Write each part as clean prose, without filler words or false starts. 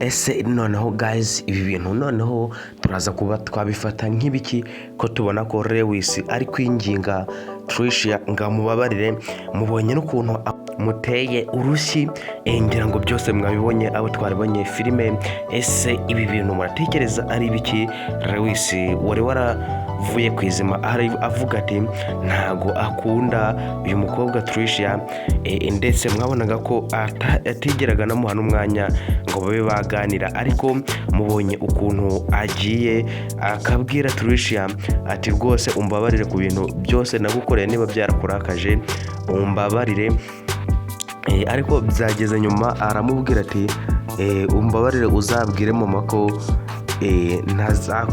ese noneho guys ibi bintu noneho turaza kuba twabifata nk'ibiki ko tubona ko Lewis ari kwinginga Tricia ngamubabarire mubonye n'ukuntu muteye urushyi ngira ngo byose mwabibonye abo twaribonye filime. Ese ibi bintu muratekereza ari ibiki? Lewis wari waravuye kwizima avuga ati ntago akunda uyu mukobwa Tricia, ndetse mwabonaga ko atigeraga namuha n'umwanya ngo babe baganira, ariko mubonye ukuntu agiye akabwira Tricia ati rwose umbabarire ku bintu byose nagukoreye, niba byarakurakaje umbabarire. Ariko byageze nyuma aramubwira ati umbabarire uzabwire mama ko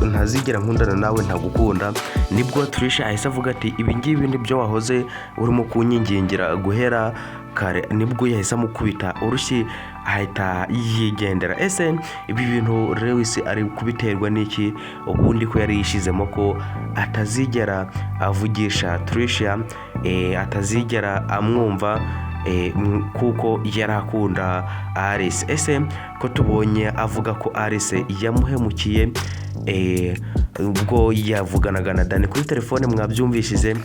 ntazigera nkundana nawe, ntagukunda. Nibwo Tricia ahise avuga ati ibi ngibi nibyo wahoze urimo kunyingingira guhera kare. Nibwo yahise amukubita urushyi ahita yigendera. Ese ibi bintu Lewis ari kubiterwa n'iki? Ubundi ko yari yishizemo ko atazigera avugisha Tricia, atazigera amwumva kuko yarakunda Alice. Ese ko tubonye avuga ko Alice yamuhemukiye, ubwo yavuganaga na Dani kuri telefone mwabyumvishije,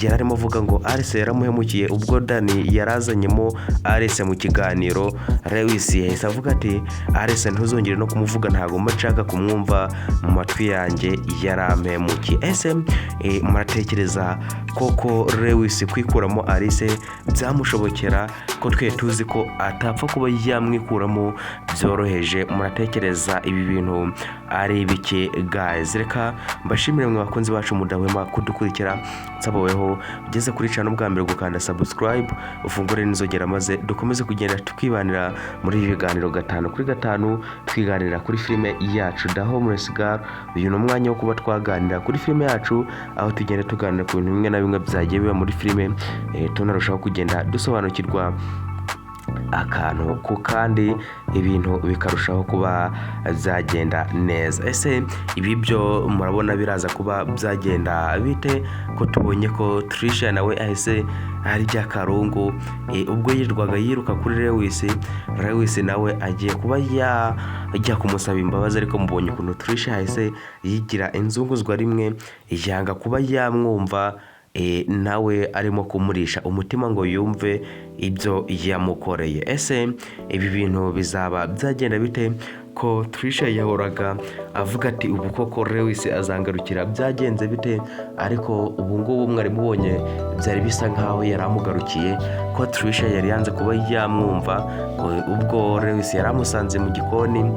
yararimo avuga ngo Alice yaramuhemukiye. Ubwo Dani yarazanyemo Alice mu kiganiro, Lewis yahise avuga ati Alice ntuzongere no kumuvuga, ntago mashaka kumwumva mu matwi yanjye, yarampemukiye. Ese muratekereza koko Lewis kwikuramo Alice byamushobokera? Ko twe tuzi ko atapfa kuba yamwikuramo byoroheje. Muratekereza ibi bintu ari ibiki guys? Reka mbashimire mwe bakunzi bacu mudahwema kudukurikira, nsaboweho ugeze kuri channel bwa mbere gukanda subscribe, ufungure n'inzogera maze dukomeze kugenda tukibanira muri ibi biganiro 5 kuri 5 twiganira kuri filime yacu The Homeless Girl. Uyu ni umwanya wo kuba twaganira kuri filime yacu, aho tugenda tuganira ku bintu bimwe na bimwe byagiye biba muri filime, tunarushaho kugenda dusobanukirwa akantu ku kandi, ibintu bikarushaho kuba byagenda neza. Ese ibi byo murabona biraza kuba byagenda bite? Ko tubonye ko Tricia nawe ahise arya karungu, ubwo yirwaga yiruka kuri Lewis nawe agiye kuba yajya kumusaba imbabazi, ariko mubonye ukuntu Tricia ahise yigira inzunguzwa rimwe, yanga kuba yamwumva, nawe arimo kumurisha umutima ngo yumve ibyo yamukoreye. Ese ibi bintu bizaba byagenda bite? Ko Tricia yahoraga avuga ati ubu koko Lewis azangarukira, byagenze bite? Ariko ubu ngubu mwari mubonye byari bisa nkaho yaramugarukiye, ko Tricia yari yanze kuba yamwumva. Ubwo Lewis yaramusanze mu gikoni,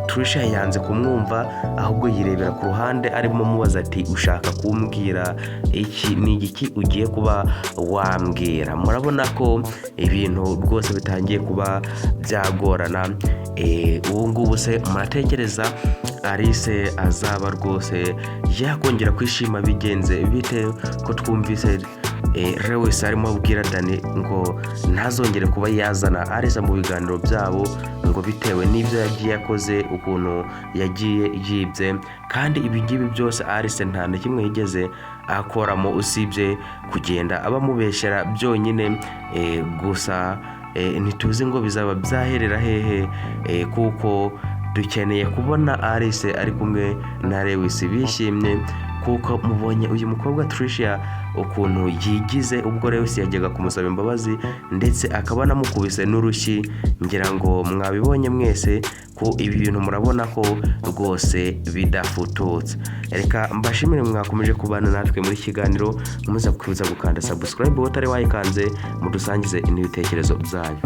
Tricia yanze kumwumva, ahubwo yirebera ku ruhande arimo mubaza ati ushaka kumbwira iki? Ni igiki ugiye kuba wambwira? Murabona ko ibintu rwose bitangiye kuba byagorana. Ubu ngubu se muratekereza Alice azaba rwose yakongera kwishima bigenze bite? Ko twumvise Lewis arimo abwira Dani ngo ntazongere kuba yazana Alice mu biganiro byabo, ngo bitewe n'ibyo yagiye yakoze, ukuntu yagiye yibye. Kandi ibi ngibi byose Alice nta na kimwe yigeze akoramo usibye kugenda abamubeshyera byonyine. Gusa ntituzi ngo bizaba byaherera hehe, kuko dukeneye kubona Alice ari kumwe na Lewis bishimye, kuko mubonye uyu mukobwa Tricia ukuntu yigize ubwo Lewis yajyaga kumusaba imbabazi, ndetse akaba namukubise n'urushyi. Ngira ngo mwabibonye mwese ko ibi bintu murabona ko rwose bidafututse. Reka mbashimire mwakomeje kubana natwe muri kiganiro, mukomeza kwibuza gukanda subscribe utari wayikanze, mudusangize ibitekerezo byanyu.